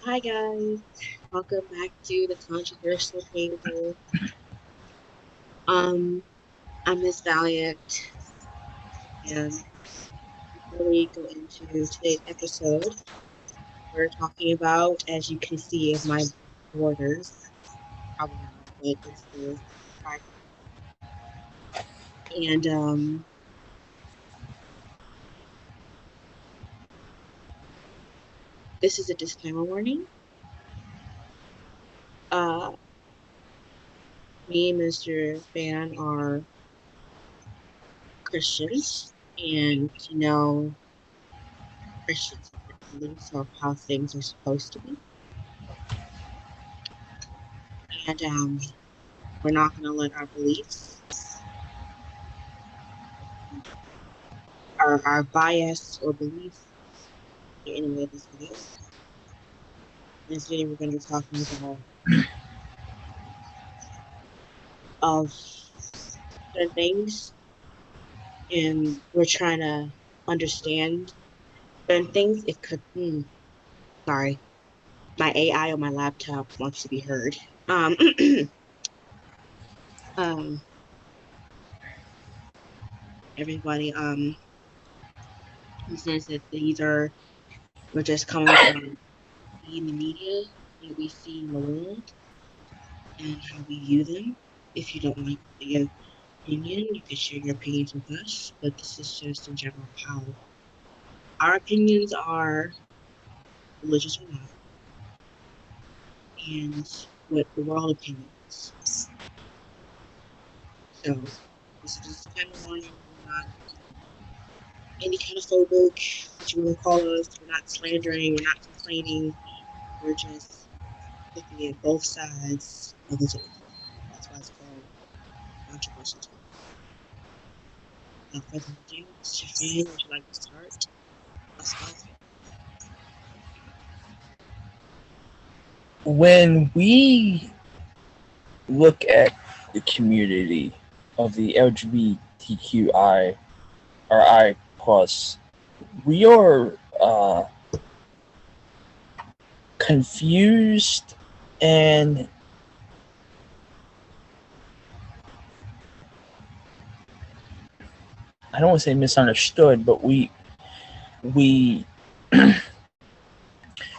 Hi guys, welcome back to the controversial table. Um, I'm Miss Valiant, and before we go into today's episode, we're talking about, as you can see, in my borders, probably not, but it's the Pride Month. And this is a disclaimer warning. Uh, Me and Mr. Fan are Christians, and Christians have beliefs of how things are supposed to be. And we're not going to let our beliefs, our bias or beliefs get in the way of this video. In this video, we're going to be talking about of certain things, and we're trying to understand certain things. It could, sorry, my AI on my laptop wants to be heard. Um, um, Everybody, he says that we're just coming from the media that we see in the world and how we view them. If you don't like the opinion, you can share your opinions with us, but this is just in general how our opinions are, religious or not, and what the world opinions. So this is just kind of warning. We're not any kind of phobic, what you want to call us. We're not slandering. We're not complaining. We're just looking at both sides of the table. That's why it's called controversial table. Without further ado, Mr. Fan, would you like to start? Let's go. When we look at the community of the LGBTQI or I plus, we are confused and I don't want to say misunderstood, but we we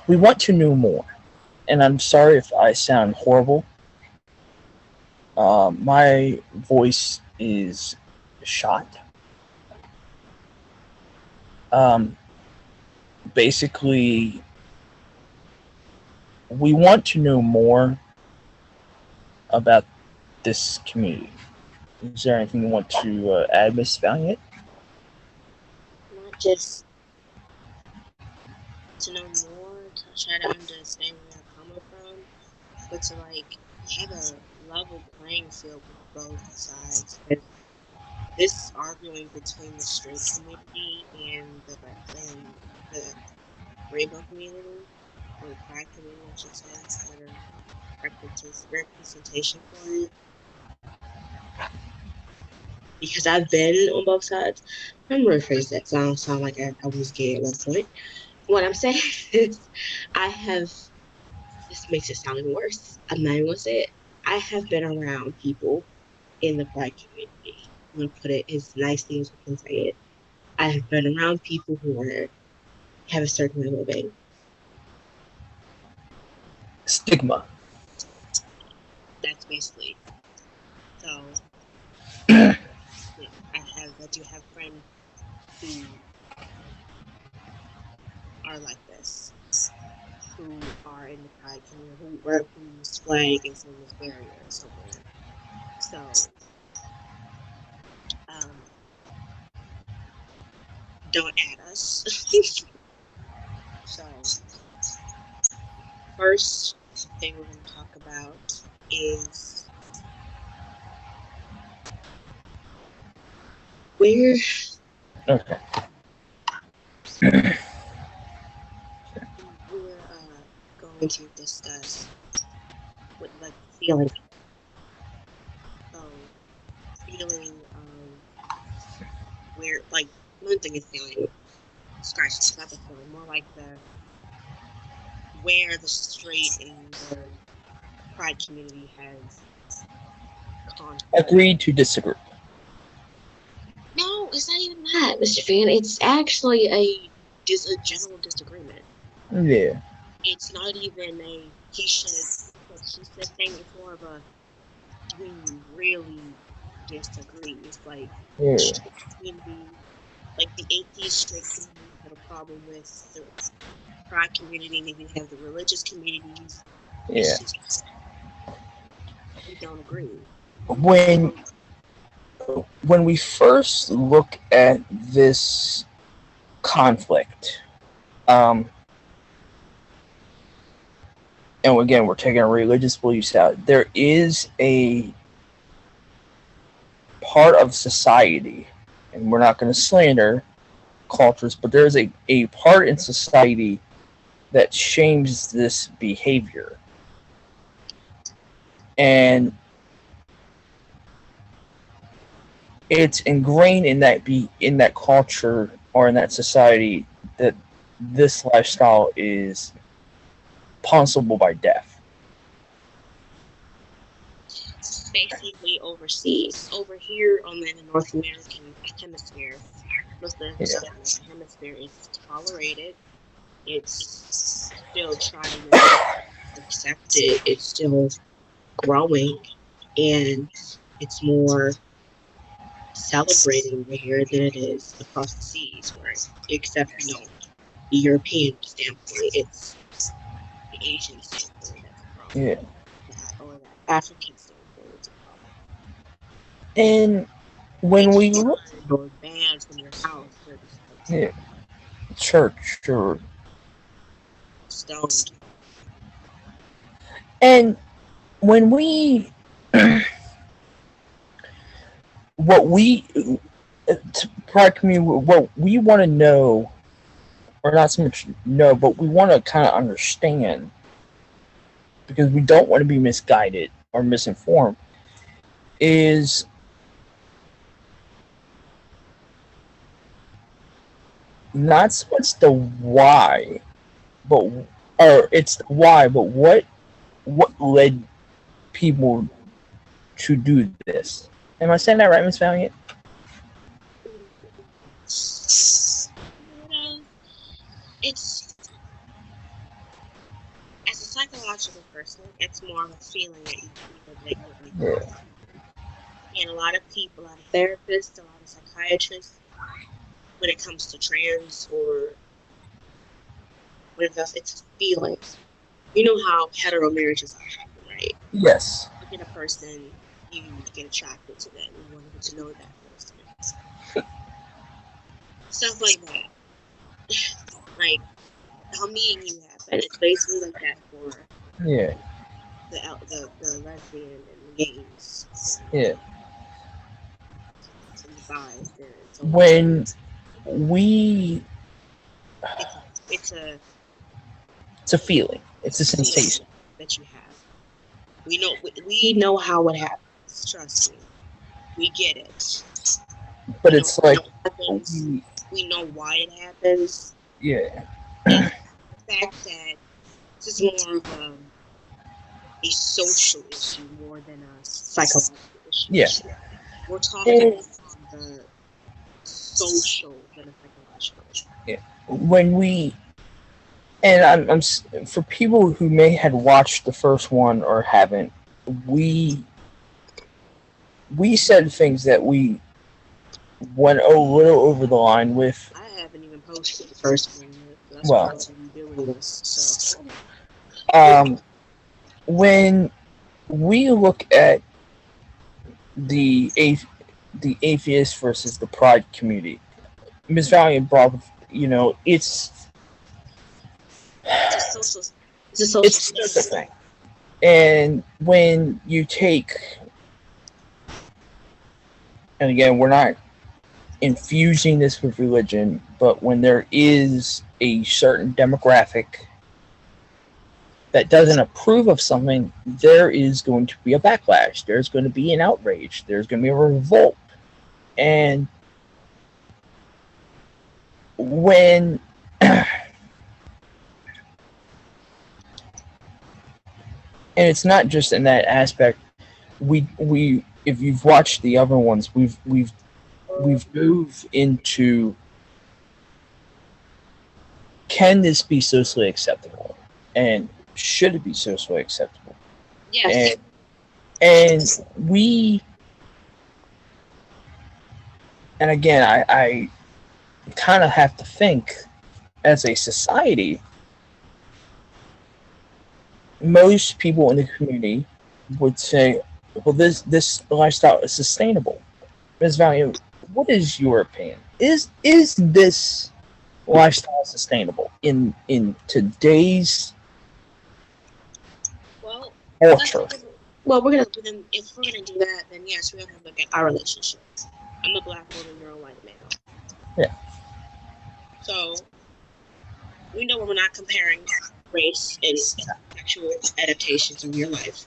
want to know more. And I'm sorry if I sound horrible. My voice is shot. Um, Basically, we want to know more about this community. Is there anything you want to add, Miss Valiant? Not just to know more, to try to understand where they're coming from, but to have a level playing field with both sides. Because this arguing between the straight community and the rainbow community, or the pride community, I should say, better representation for it. Because I've been on both sides. I'm gonna rephrase that, so I don't sound like I was gay at one point. What I'm saying is, I have. This makes it sound even worse. I'm not even gonna say it. I have been around people in the Pride community. I'm gonna put it as nicely as we can say it. I have been around people who have a certain way of living. Stigma. That's basically so. I do have friends who are like this, who are in the Pride community, whose flag is in this barrier somewhere. So, um, don't add us. So, first thing we're going to talk about is where Okay. we're going to discuss what feeling. So, feeling where one thing is feeling scratch. It's not the feeling, more like the where the straight and the pride community has conflict. Agreed to disagree. No, it's not even that, Mr. Fan. It's actually a general disagreement. Yeah, It's not even a she said thing. It's more of a we really disagree. It's like the yeah, straight community, like the atheist straight community, have a problem with the pride community, and then you have the religious communities. yeah. It's just we don't agree. When when we first look at this conflict, um, and again, we're taking our religious beliefs out. There is a part of society, and we're not going to slander cultures, but there's a part in society that shames this behavior. And it's ingrained in that culture or in that society that this lifestyle is punishable by death. Basically, overseas, over here on the North American hemisphere, most of the Yeah. South American hemisphere, it's tolerated. It's still trying to be accepted. It's still growing, and it's more celebrated over here than it is across the seas, where, except the European standpoint, it's the Asian standpoint that's a problem, Yeah. or the African standpoint it's a problem. And You when get we look fined or banned from your house for this type of stuff. at church or Stoned. and when we what we to pride community, what we want to know, or not so much know, but we want to kind of understand, because we don't want to be misguided or misinformed, is not so much the why, but or it's the why, but what led people to do this. Am I saying that right, Miss Valiant? It's as a psychological person, it's more of a feeling that you feel that you're Yeah. unworthy. And a lot of people, a lot of therapists, a lot of psychiatrists, when it comes to trans or whatever else, it's a feeling. You know how hetero marriages happen, right? Yes. You get a person, you get attracted to them, you want to get to know that person. Stuff like that. Like how me and you happen. It's basically like that for Yeah. the lesbian and the gays Yeah. and the guys there and so on. When we, It's a it's a it's a feeling. It's it's a a feeling sensation. that you have. We know how it happens. Trust me, we get it. But We know it's like how it happens. we, We know why it happens. yeah, It's the fact that this is more of a social issue more than a psychological issue. yeah. We're talking And more on the social than a psychological. yeah. When we, and for people who may had watched the first one or haven't, we we said things that we went a little over the line with. I haven't even posted the first one yet. That's Well, prior to me doing this. So um, when we look at the the atheist versus the pride community, Miss Valiant brought, it's a social. It's a social it's just a statement. thing. And when you take, and again, we're not infusing this with religion, but when there is a certain demographic that doesn't approve of something, there is going to be a backlash. There's going to be an outrage. There's going to be a revolt. And when and it's not just in that aspect. We if you've watched the other ones, we've moved into, can this be socially acceptable, and should it be socially acceptable, Yes. and we, and again, I kind of have to think, as a society, most people in the community would say, well, this lifestyle is sustainable. Ms. Valiant, what is your opinion? Is this lifestyle sustainable in today's Well, let's culture? look at well, we're gonna then if we're gonna do that, then yes, we're gonna look at our relationship. I'm a black woman, you're a white male. Yeah. So we know we're not comparing race and sexual adaptations in your life.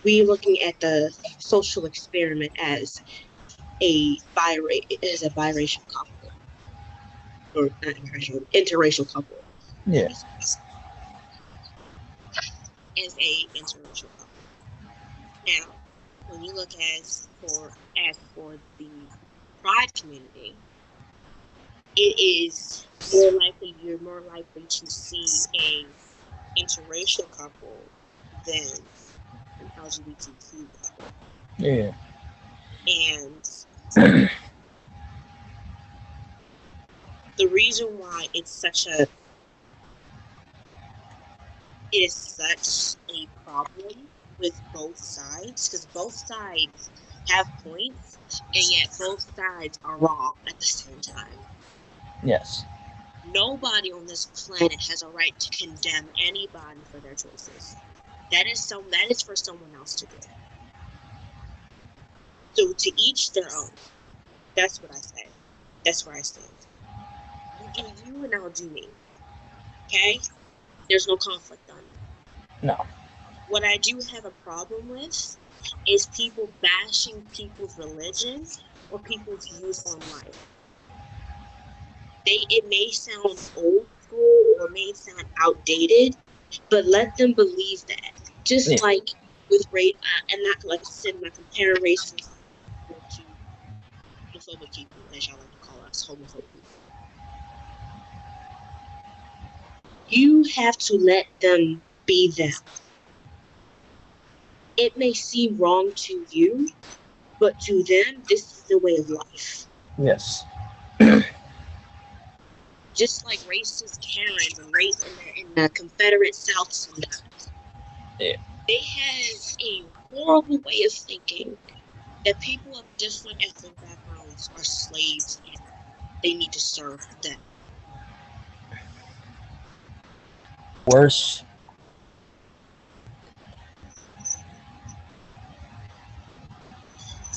We're looking at the social experiment as as a biracial couple, or not biracial, interracial couple. Yeah. As a interracial couple. Now, when you look as for the pride community, it is you're more likely to see a interracial couple than an LGBTQ couple. Yeah. And the reason why it is such a problem with both sides, because both sides have points, and yet both sides are wrong at the same time. Yes. Nobody on this planet has a right to condemn anybody for their choices. That is for someone else to do. So to each their own. That's what I say. That's where I stand. You do you and I'll do me. Okay? There's no conflict on that. No. What I do have a problem with is people bashing people's religion or people's views on life. It may sound old school or may sound outdated, but let them believe that. Just Yeah. like with race, and not like I said, I'm not comparing races to homophobic people, as y'all like to call us, homophobic people. You have to let them be them. It may seem wrong to you, but to them, this is the way of life. Yes. Just like racist Karens and race in the Confederate South sometimes. Yeah. They have a horrible way of thinking that people of different ethnic backgrounds are slaves and they need to serve them. Worse.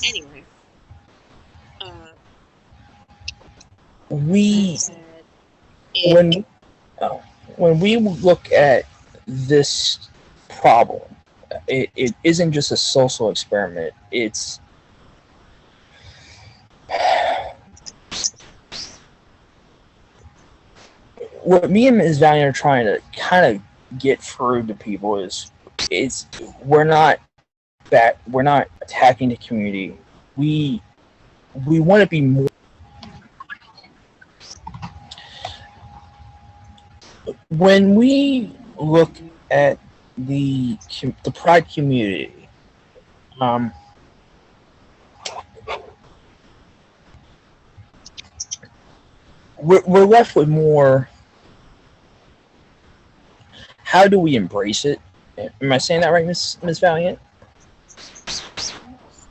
Anyway, uh, like I We said, when oh, when we look at this problem, it isn't just a social experiment. It's what me and Ms. Valiant are trying to kind of get through to people is we're not attacking the community. We want to be more. When we look at the pride community, um, we're left with more. How do we embrace it? Am I saying that right, Miss Valiant?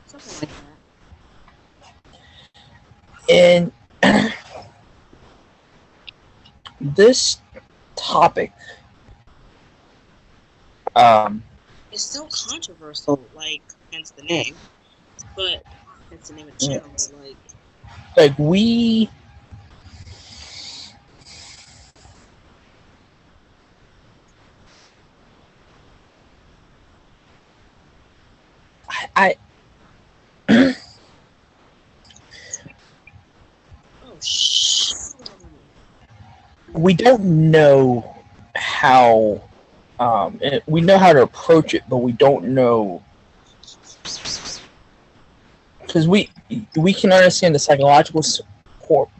something like that. And this topic, um, It's so controversial, like hence the name, but hence the name of the channel. But like we, I oh shh. we don't know how. We know how to approach it, but we don't know because we can understand the psychological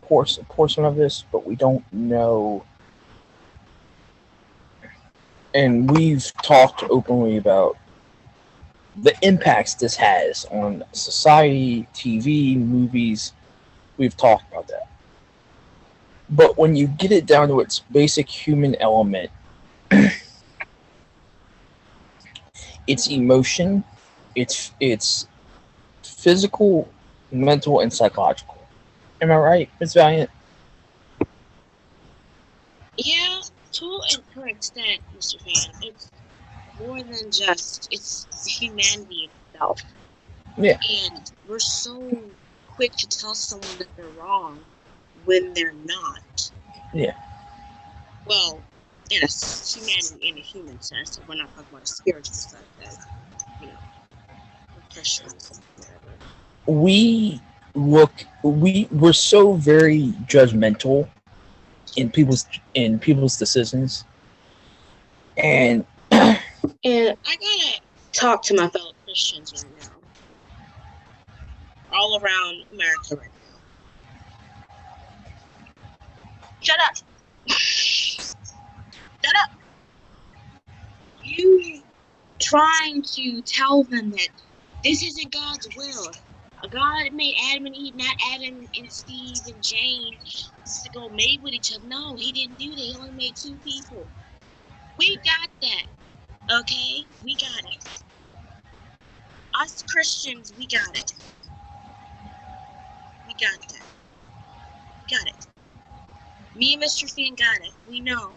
portion of this, but we don't know. And we've talked openly about the impacts this has on society, TV, movies. We've talked about that. But when you get it down to its basic human element, it's emotion, it's physical, mental, and psychological. Am I right, Miss Valiant? Yeah, to a certain extent, Mr. Fan, it's more than just it's humanity itself. Yeah, And we're so quick to tell someone that they're wrong when they're not. yeah. Well, in a humanity in a human sense, we're not talking about a spiritual sense as, you know, we're Christians and whatever. We're so very judgmental in people's decisions, and And I gotta talk to my fellow Christians right now, all around America right now. Shut up! Shut up! You trying to tell them that this isn't God's will. God made Adam and Eve, not Adam and Steve and Jane, to go mate with each other. No, he didn't do that. He only made two people. We got that. Okay? We got it. Us Christians, we got it. We got that. We got it. Me and Mr. Finn got it. We know.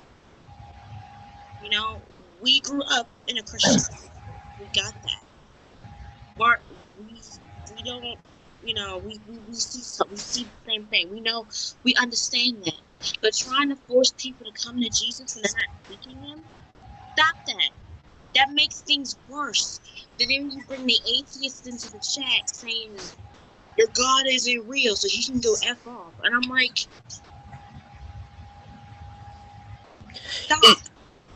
You know, we grew up in a Christian. We got that. But we don't, you know, we see the same thing. We know, we understand that. But trying to force people to come to Jesus when they're not seeking him, stop that. That makes things worse. Then you bring the atheists into the chat saying your God isn't real, so he can go F off. And I'm like, stop.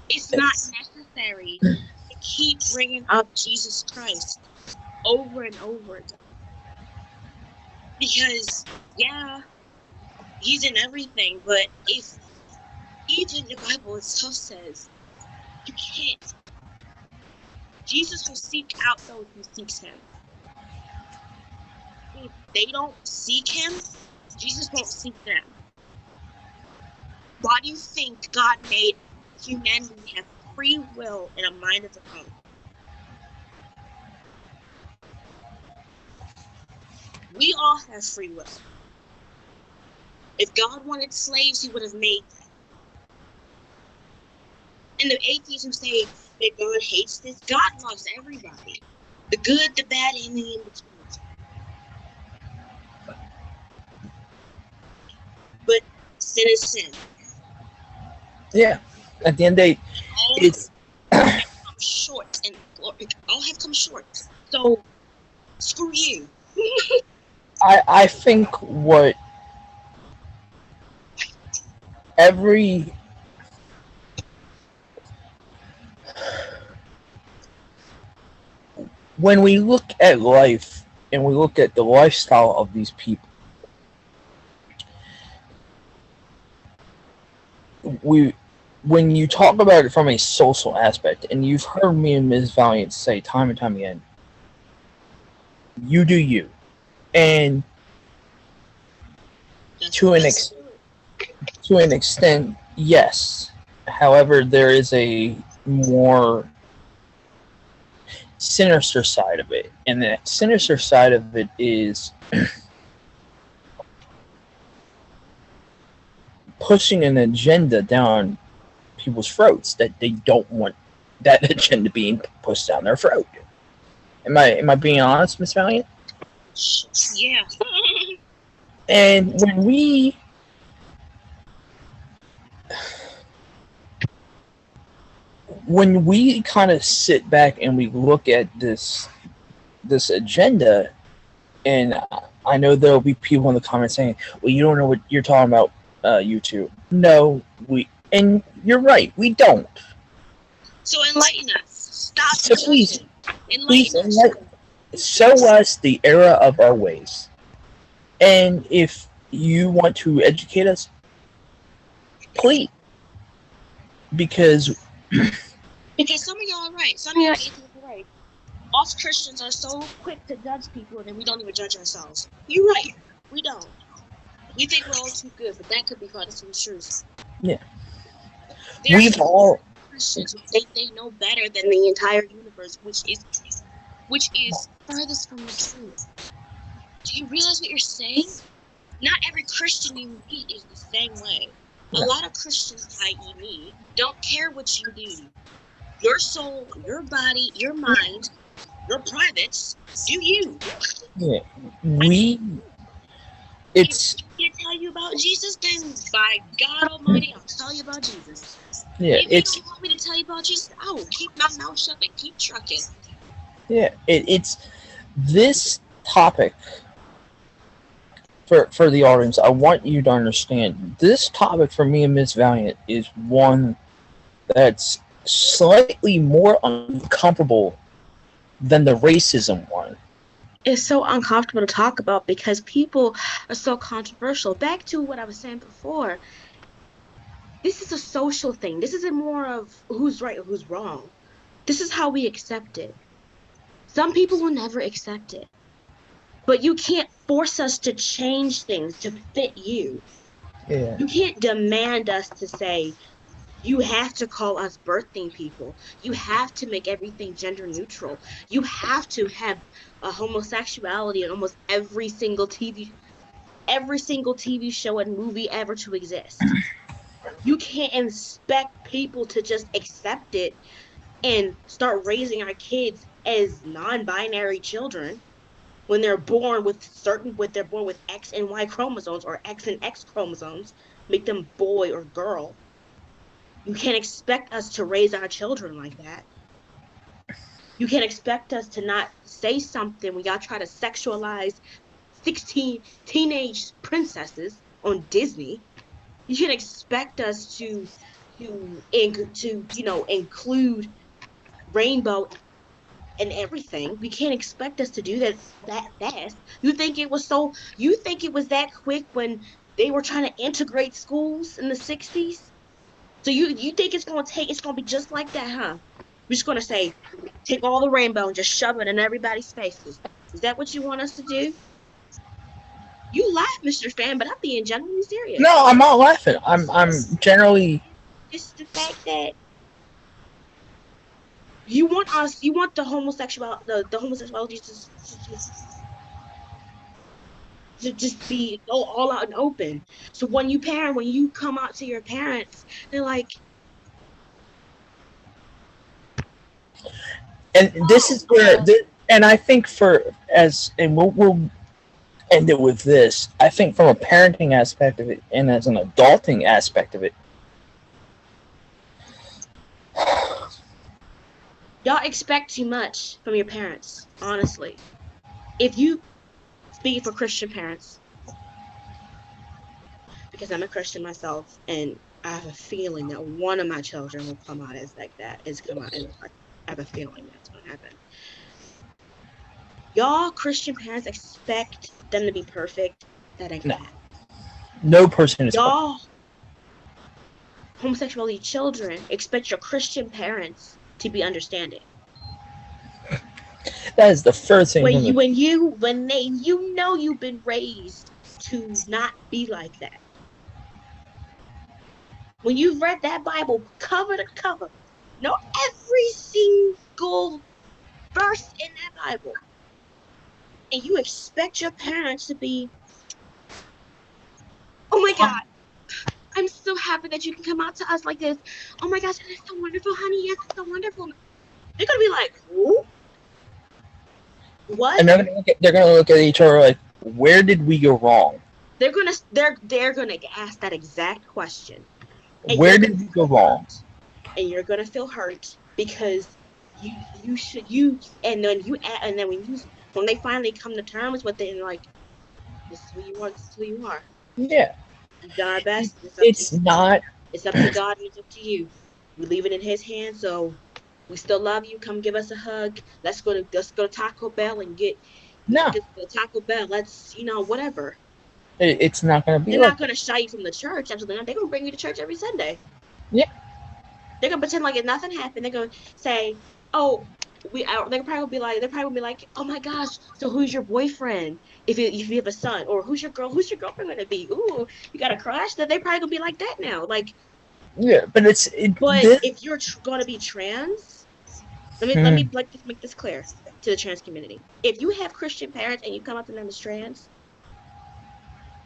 It's not necessary to keep bringing up Jesus Christ over and over again. Because, yeah, he's in everything, but if even the Bible itself says you can't, Jesus will seek out those who seeks him. If they don't seek him, Jesus won't seek them. Why do you think God made humanity have free will and a mind of their own? We all have free will. If God wanted slaves, he would have made them. And the atheists who say that God hates this, God loves everybody. The good, the bad, and the in between. But sin is sin. yeah, at the end of the day, All it's have come short, and all have come short. So screw you. I think what every when we look at life and we look at the lifestyle of these people, we when you talk about it from a social aspect, and you've heard me and Ms. Valiant say time and time again, you do you, and to an to an extent, yes. However, there is a more sinister side of it, and the sinister side of it is pushing an agenda down people's throats that they don't want that agenda being pushed down their throat. Am I being honest, Miss Valiant? Yeah. And when we kind of sit back and we look at this agenda, and I know there'll be people in the comments saying, "Well, you don't know what you're talking about, you two." No, and you're right, we don't. So enlighten us. Stop So please, judging. Enlighten please us. show us the error of our ways. And if you want to educate us, please, because Because some of y'all are right. Some of y'all atheists are right. Us Christians are so quick to judge people and then we don't even judge ourselves. You're right. We don't. We think we're all too good, but that could be farthest from the truth. yeah, There's we've all Christians who think they know better than the entire universe, which is furthest from the truth. Do you realize what you're saying? Not every Christian you meet is the same way. A no, lot of Christians, i.e., me, don't care what you do. Your soul, your body, your mind, your privates, do you. yeah, I we If it's I can't tell you about Jesus, then by God Almighty, I'll tell you about Jesus. yeah, If you don't want me to tell you about Jesus, I will keep my mouth shut and keep trucking. it's this topic for the audience. I want you to understand this topic for me and Miss Valiant is one that's slightly more uncomfortable than the racism one. It's so uncomfortable to talk about because people are so controversial. Back to what I was saying before, this is a social thing. This isn't more of who's right or who's wrong. This is how we accept it. Some people will never accept it, but you can't force us to change things to fit you. Yeah. You can't demand us to say, you have to call us birthing people. You have to make everything gender neutral. You have to have a homosexuality in almost every single TV show and movie ever to exist. You can't expect people to just accept it and start raising our kids as non-binary children when they're born with X and Y chromosomes or X and X chromosomes, make them boy or girl. You can't expect us to raise our children like that. You can't expect us to not say something when y'all try to sexualize 16 teenage princesses on Disney. You can't expect us to include rainbow and everything. We can't expect us to do that fast. You think it was that quick when they were trying to integrate schools in the 60s? So you think it's gonna be just like that, huh? We're just gonna say, take all the rainbow and just shove it in everybody's faces. Is that what you want us to do? You laugh, Mr. Fan, but I'm being genuinely No, serious. I'm not laughing. I'm generally Just the fact that you want the homosexuality to just be all out and open. So when you come out to your parents, they're like, and this is oh, where and I think for as and we'll end it with this. I think from a parenting aspect of it and as an adulting aspect of it, y'all expect too much from your parents, honestly. If you speak for Christian parents, because I'm a Christian myself, and I have a feeling that one of my children will come out as like that, is come out as like, I have a feeling that's going to happen. Y'all Christian parents expect them to be perfect. That ain't no, gonna happen. no person is perfect. Y'all homosexuality children expect your Christian parents to be understanding. That is the first thing from the When you've been raised to not be like that. When you've read that Bible cover to cover, know every single verse in that Bible, and you expect your parents to be, oh my God, I'm so happy that you can come out to us like this. Oh my gosh, that's so wonderful, honey. Yes, it's so wonderful. They're gonna be like, who? What? and they're gonna look at each other like, where did we go wrong? They're gonna ask that exact question, and Where did we go wrong? you're gonna feel hurt because you should you and then when they finally come to terms with it and like, this is who you are, this is who you are. Yeah, We've done our best. it's not. It's up to God and it's up to you. We leave it in His hands. So We still love you. Come give us a hug. Let's go to Taco Bell and No, get the Taco Bell. Let's whatever. it's not going to be They're like not that. gonna shy you from the church. Absolutely not. They're gonna bring you to church every Sunday. Yeah, They're gonna pretend like if nothing happened. They're gonna say, "Oh, they're probably gonna be like, oh my gosh, so who's your boyfriend? If you have a son, or who's your girlfriend gonna be? Ooh, you got a crush?" That they probably gonna be like that now. Like, yeah, but but this. if you're gonna be trans, let me Hmm, like just make this clear to the trans community. If you have Christian parents and you come up to them as trans,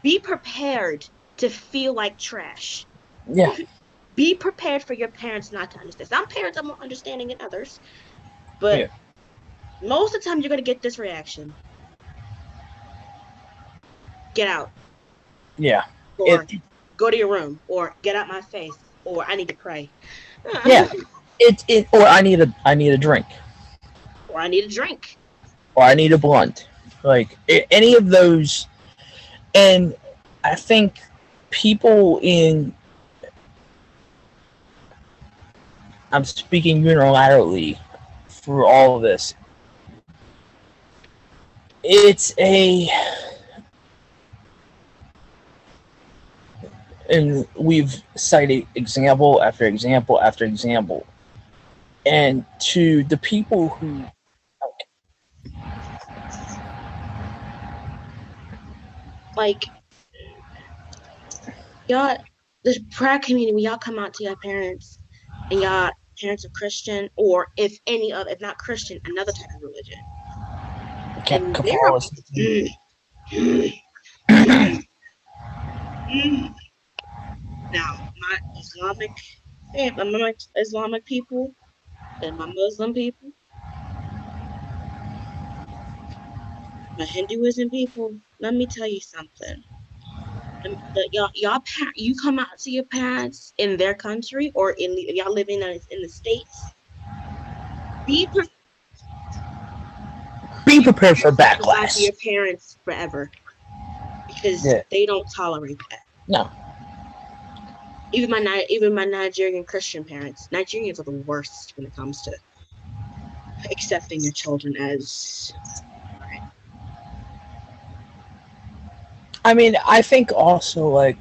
be prepared to feel like trash. yeah, Be prepared for your parents not to understand. Some parents are more understanding than others, yeah, but most of the time you're gonna get this reaction: get out, yeah. It, or go to your room, or get out my face, or I need to pray, yeah. Or I need a drink, or I need a drink. or I need a blunt. Like any of those, and I think people in I'm speaking unilaterally through all of this. It's a and we've cited example after example after example. And to the people who Like, y'all, this prayer community, y'all come out to your parents, and y'all parents are Christian, or if not Christian, another type of religion, and Catholicism, now my Islamic people and my Muslim people, my Hinduism people. Let me tell you something. You come out to your parents in their country, or y'all living in the states. Be prepared be prepared for to say goodbye to backlash. your parents forever, because Yeah, they don't tolerate that. no, Even my Nigerian Christian parents. Nigerians are the worst when it comes to accepting your children as. I mean, I think also like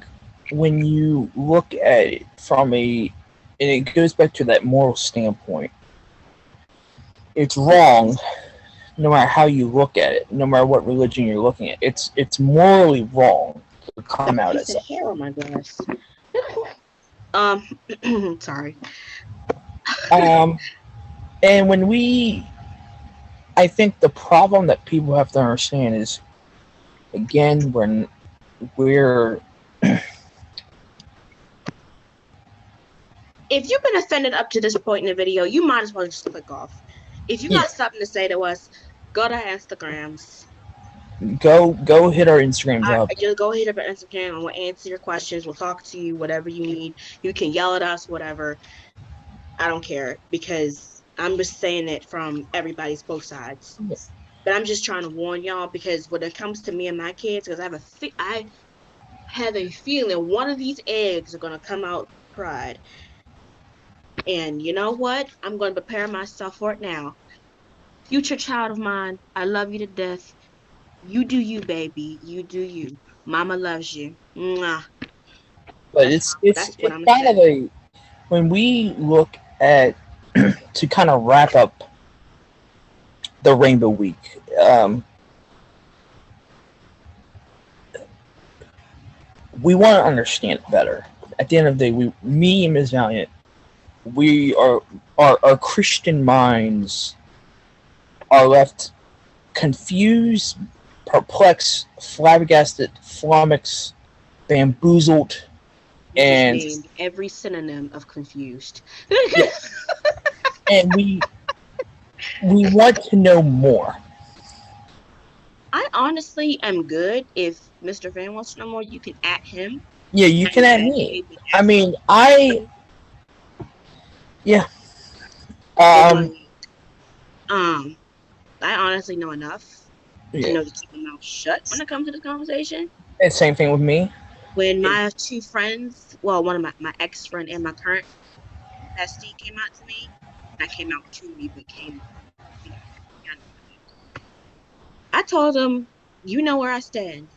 when you look at it from and it goes back to that moral standpoint. It's wrong no matter how you look at it, no matter what religion you're looking at. It's morally wrong to come Got a out as piece such. of hair on my glass. Sorry. Um, and I think the problem that people have to understand is, again, when we're If you've been offended up to this point in the video, you might as well just click off. If you yeah, got something to say to us, go to Instagrams. go hit our Instagrams up. Just go hit up our Instagram and we'll answer your questions. We'll talk to you, whatever you need. You can yell at us, whatever. I don't care, because I'm just saying it from everybody's both sides. But I'm just trying to warn y'all, because when it comes to me and my kids, because I have a feeling one of these eggs are gonna come out pride. And you know what? I'm gonna prepare myself for it now. Future child of mine, I love you to death. You do you, baby. You do you. Mama loves you. Mwah. But That's it's that's what I'm gonna kind of say. a when we look at to kind of wrap up the Rainbow Week. We want to understand it better. At the end of the day, me and Ms. Valiant, we are our Christian minds are left confused, perplexed, flabbergasted, flummoxed, bamboozled, You just and named every synonym of confused. yeah, and we want to know more. I honestly am good. If Mr. Van wants to know more, you can at him Yeah, you can add and me. maybe I ask him mean, questions. yeah, But um, like, um, I honestly know enough to yeah. know to keep my mouth shut when it comes to this conversation. And same thing with me. When It, my two friends, well, one of my ex friend and my current bestie came out to me, That came out to me, but came, you know, kind of funny. I told him, you know where I stand.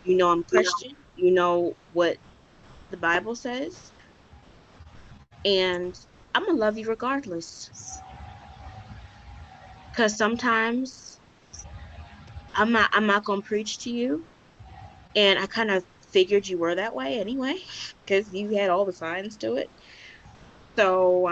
You know I'm Christian. You know what the Bible says, and I'm gonna love you regardless. Cause sometimes I'm not gonna preach to you, and I kind of figured you were that way anyway, because you had all the signs to it. So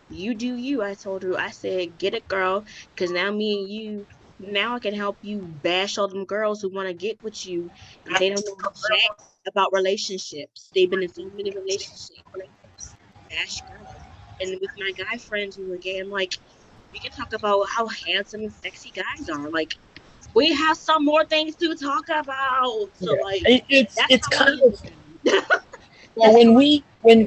you do you. I told her. I said, get it, girl, because now me and you. Now I can help you bash all them girls who want to get with you, and they don't know jack about relationships. They've been in so many relationships. Bash girls. And with my guy friends who were gay, I'm like, we can talk about how handsome and sexy guys are. Like, we have some more things to talk about. So, Yeah, like, that's it's how I kind am of with them. well That's how when I we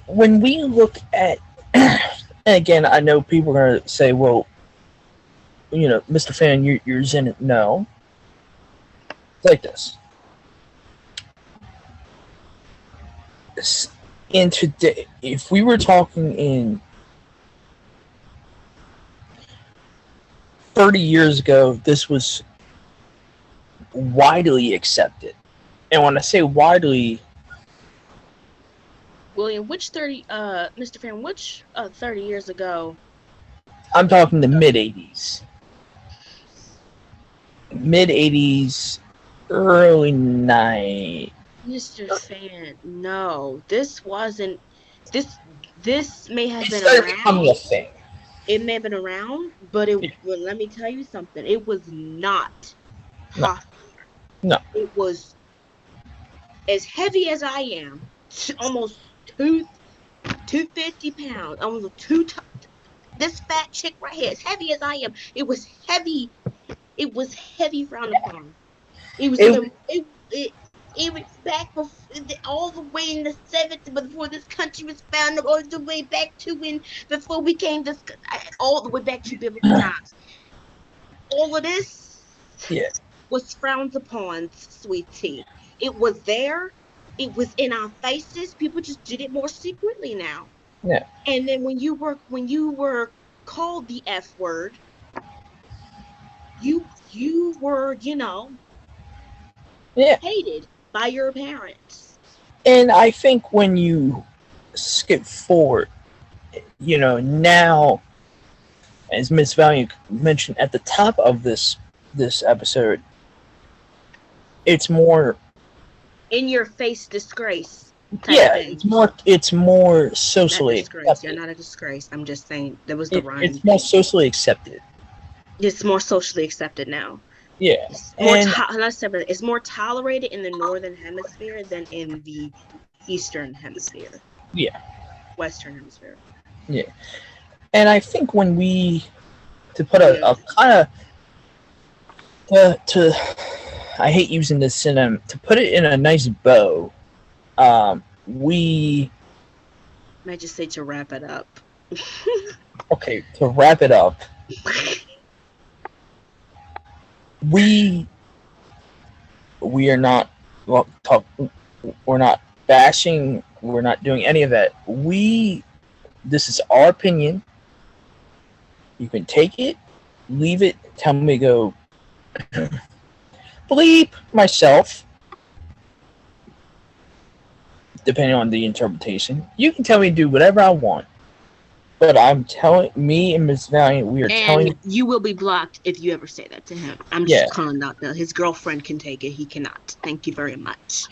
when we look at and again, I know people are gonna say, well, Mr. Fan, you're in it. No, it's like this. In today, if we were talking in 30 years ago, this was widely accepted. And when I say widely, William, which 30 Mr. Fan, which 30 years ago? I'm talking the mid 80s, early 90s. Mr. Fan, no. This wasn't this this may have It been started becoming a around. thing. It may have been around, but it Yeah, well, let me tell you something. It was not no, popular. no. It was as heavy as I am, almost two 250 pounds, almost this fat chick right here, as heavy as I am, it was heavy. It was heavy frowned upon. It was It, even it was back before, all the way in the 70s, before this country was founded, all the way back to when before we came this, all the way back to biblical times. All of this yeah, was frowned upon, sweetie. It was there. It was in our faces. People just did it more secretly now. yeah, And then when you were called the F word, you were, yeah. hated by your parents. And I think when you skip forward, now, as Miss Valiant mentioned at the top of this episode, it's more, In your face disgrace type yeah, thing. it's more Not socially disgrace. You're accepted. not a disgrace. I'm just saying that was the It's rhyme. more socially accepted. It's more socially accepted now. Yeah, It's more and let's say it's more tolerated in the northern hemisphere than in the eastern hemisphere, yeah, western hemisphere. yeah, and I think when we to put Yeah. a kind of to I hate using this synonym to put it in a nice bow. We Might just say to wrap it up. Okay, to wrap it up, we we are not well, talk, we're not bashing, we're not doing any of that. This is our opinion. You can take it, leave it, tell me to go bleep myself, depending on the interpretation. You can tell me to do whatever I want. But I'm telling me and Miss Valiant, we are And telling you will be blocked if you ever say that to him. I'm yeah, just calling out that his girlfriend can take it. He cannot. Thank you very much.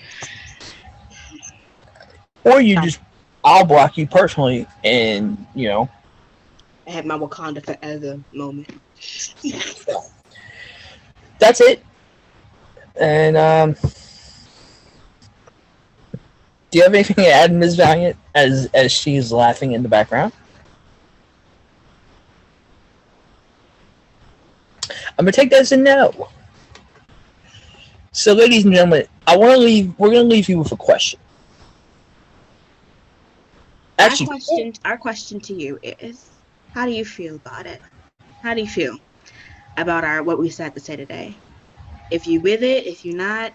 or you just I'll block you personally, and I had my Wakanda forever moment. that's it. And do you have anything to add, Ms. Valiant, as she's laughing in the background? I'm gonna take that as a no. So, ladies and gentlemen, we're gonna leave you with a question. Actually, Our question to you is, how do you feel about it? How do you feel about our what we said to say today? If you with it, if you're not,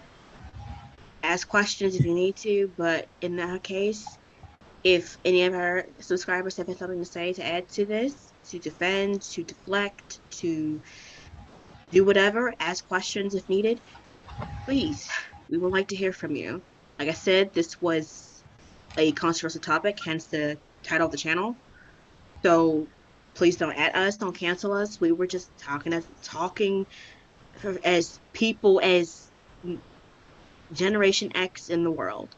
ask questions if you need to, but in that case, If any of our subscribers have something to say to add to this, to defend, to deflect, to do whatever, ask questions if needed, please, we would like to hear from you. Like I said, this was a controversial topic, hence the title of the channel. So please don't add us, don't cancel us. We were just talking as people, as Generation X in the world.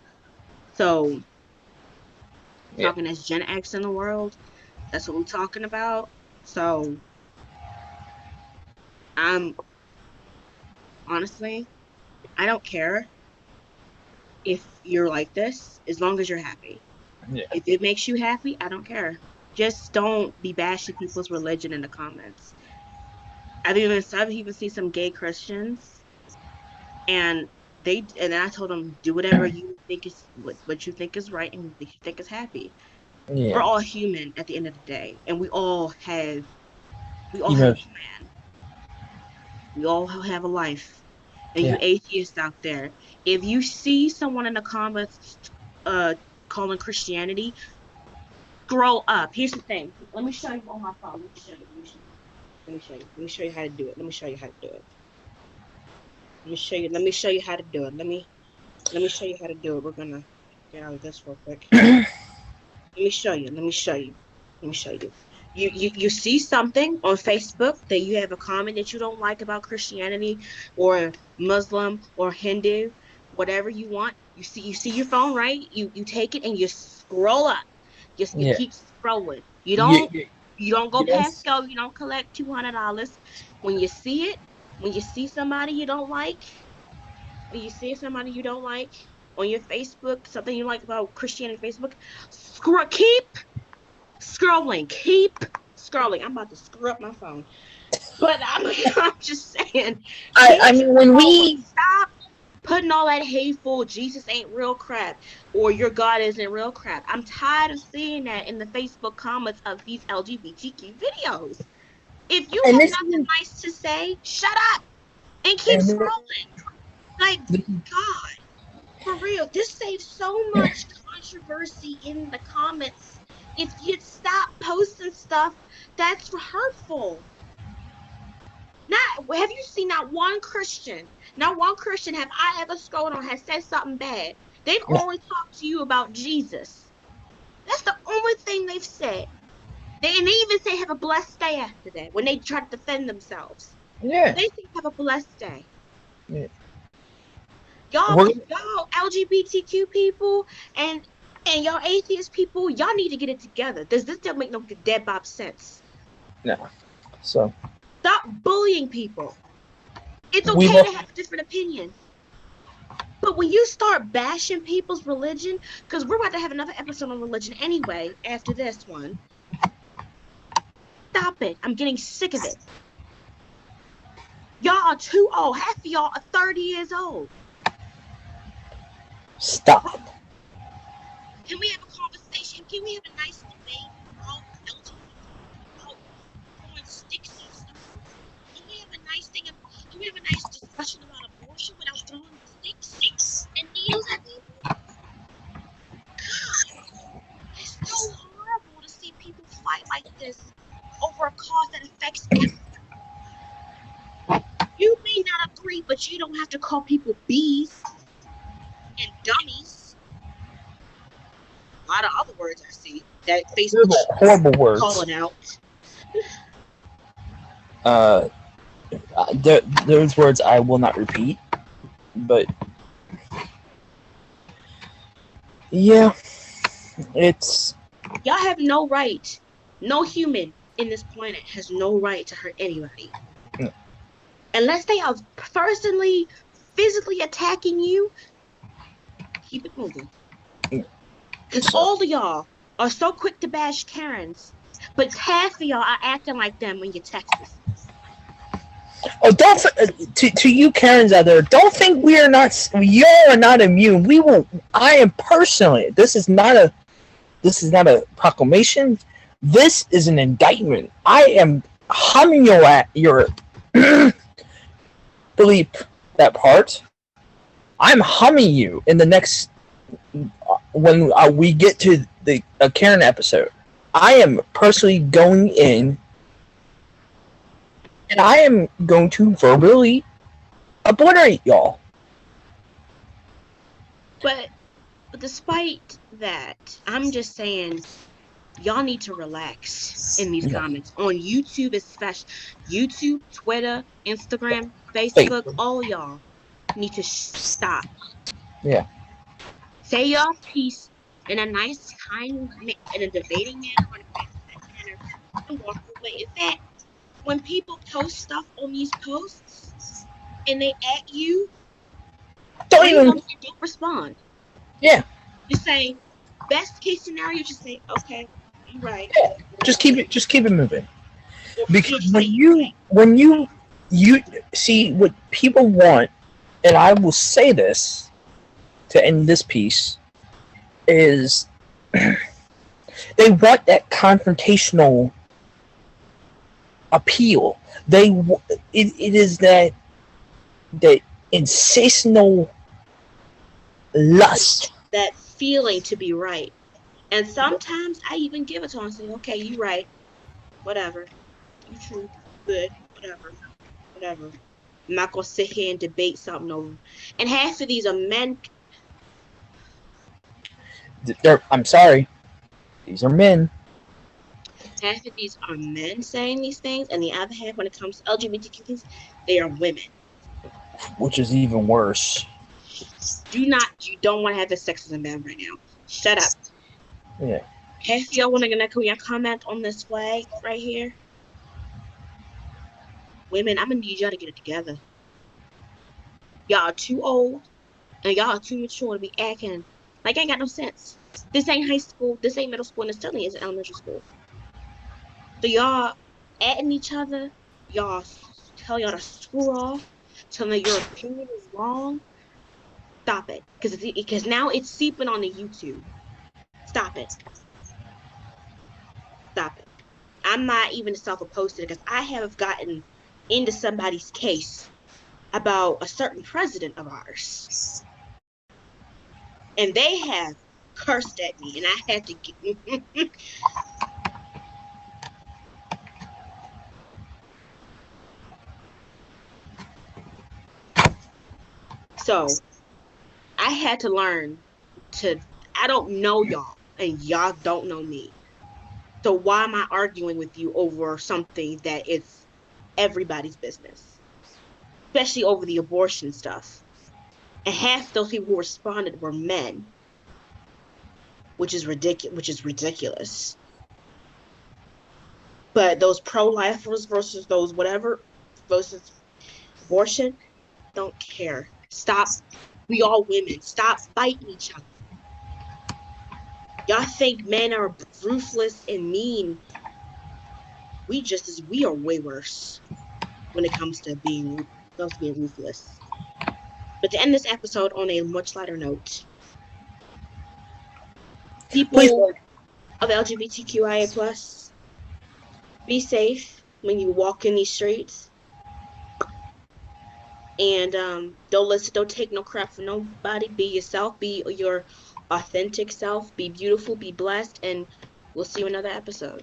So Yeah. talking as Gen X in the world, that's what we're talking about. So I'm honestly, I don't care if you're like this, as long as you're happy. Yeah. If it makes you happy, I don't care. Just don't be bashing people's religion in the comments. I've even seen some gay Christians, and and I told them, do whatever you think is what you think is right and what you think is happy. We're Yeah. all human at the end of the day, and we all have a Emotion. plan. We all have a life. And you Yeah. atheists out there, if you see someone in the comments calling Christianity, scroll up. Here's the thing. Let me show you on my phone. Let me show you. Let me show you. Let me show you. Let me show you how to do it. Let me show you how to do it. Let me show you. Let me show you how to do it. Let me show you how to do it. We're gonna get out of this real quick. Let me show you. Let me show you. Let me show you. You see something on Facebook that you have a comment that you don't like about Christianity or Muslim or Hindu, whatever you want. You see your phone, right? You take it and you scroll up. Just you Yeah. keep scrolling. You Yeah. don't Yeah. you don't go past Yes. go. You don't collect $200 when you see it. When you see somebody you don't like, when you see somebody you don't like on your Facebook, something you like about Christianity Facebook, keep scrolling, keep scrolling. I'm about to screw up my phone, but I'm just saying, I keep mean, when scrolling. we Stop putting all that hateful Jesus ain't real crap or your God isn't real crap. I'm tired of seeing that in the Facebook comments of these LGBTQ videos. If you and have this nothing is nice to say, shut up and keep and scrolling. Like, God, for real, this saves so much controversy in the comments. If you'd stop posting stuff that's hurtful. Not have you seen not one Christian have I ever scrolled on has said something bad. They've no. only talked to you about Jesus. That's the only thing they've said. And they even say have a blessed day after that when they try to defend themselves. Yeah. They say have a blessed day. Yeah. Y'all, We're y'all LGBTQ people and y'all atheist people, y'all need to get it together. This don't make no dead bob sense. no. So Stop bullying people. It's we okay will. to have a different opinion. But when you start bashing people's religion, because we're about to have another episode on religion anyway after this one, stop it. I'm getting sick of it. Y'all are too old. Half of y'all are 30 years old. Stop. Can we have a conversation? Can we have a nice debate without LGBT, without throwing sticks and stones? Can we have a nice thing? Can we have a nice discussion about abortion without throwing sticks and needles at people? God, it's so horrible to see people fight like this over a cause that affects everyone. You may not agree, but you don't have to call people bees and dummies. A lot of other words I see that Facebook Horrible, should be horrible words. calling out. Uh, those words I will not repeat. But yeah, it's Y'all have no right. No human in this planet has no right to hurt anybody. Unless they are personally, physically attacking you, keep it moving. Because so. all of y'all are so quick to bash Karens, but half of y'all are acting like them in your Texas. Oh, don't to you Karens out there. Don't think we are not. You are not immune. We will. I am personally. This is not a proclamation. This is an indictment. I am humming your delete that part. I'm humming you in the next when we get to the a Karen episode, I am personally going in and I am going to verbally obliterate y'all. But despite that, I'm just saying y'all need to relax in these Yeah. comments on YouTube, especially YouTube, Twitter, Instagram, Wait. Facebook. All y'all need to stop. Yeah. Say your piece in a nice, kind, in a debating manner, or in a matter-of-fact manner, and walk away. In fact, when people post stuff on these posts and they at you, Don't leave even. them and don't respond. Yeah. Just say, best case scenario, just say, okay, you're right. Yeah. Just keep it. Just keep it moving. Or, yeah, Because just say you're right. when you see what people want, and I will say this to end this piece is they want that confrontational appeal. It is that sensational lust. That feeling to be right. And sometimes I even give it to them and say, okay, you right. Whatever. You true. Good. Whatever. Whatever. I'm not gonna sit here and debate something over. And half of these are men. I'm sorry, these are men, Half of these are men saying these things, and the other half, when it comes to LGBTQ things, they are women. which is even worse. You don't want to have the sex as a man right now. Shut up. Yeah. Half of y'all want to comment on this flag right here? Women, I'm gonna need y'all to get it together. Y'all are too old and y'all are too mature to be acting like I ain't got no sense. This ain't high school, this ain't middle school, and it certainly isn't elementary school. So y'all atting each other, y'all tell y'all to screw off, tell me your opinion is wrong. Stop it. Because now it's seeping on the YouTube. Stop it. Stop it. I'm not even self-opposed because I have gotten into somebody's case about a certain president of ours. And they have cursed at me, and I had to get. So I had to learn to. I don't know y'all, and y'all don't know me. So why am I arguing with you over something that is everybody's business, especially over the abortion stuff? And half those people who responded were men, which is ridiculous. But those pro-lifers versus those whatever versus abortion don't care. Stop. We all women. Stop fighting each other. Y'all think men are ruthless and mean. We are way worse when it comes to being ruthless. But to end this episode on a much lighter note, Please, people of LGBTQIA plus, be safe when you walk in these streets. And don't take no crap from nobody. Be yourself, be your authentic self, be beautiful, be blessed, and we'll see you in another episode.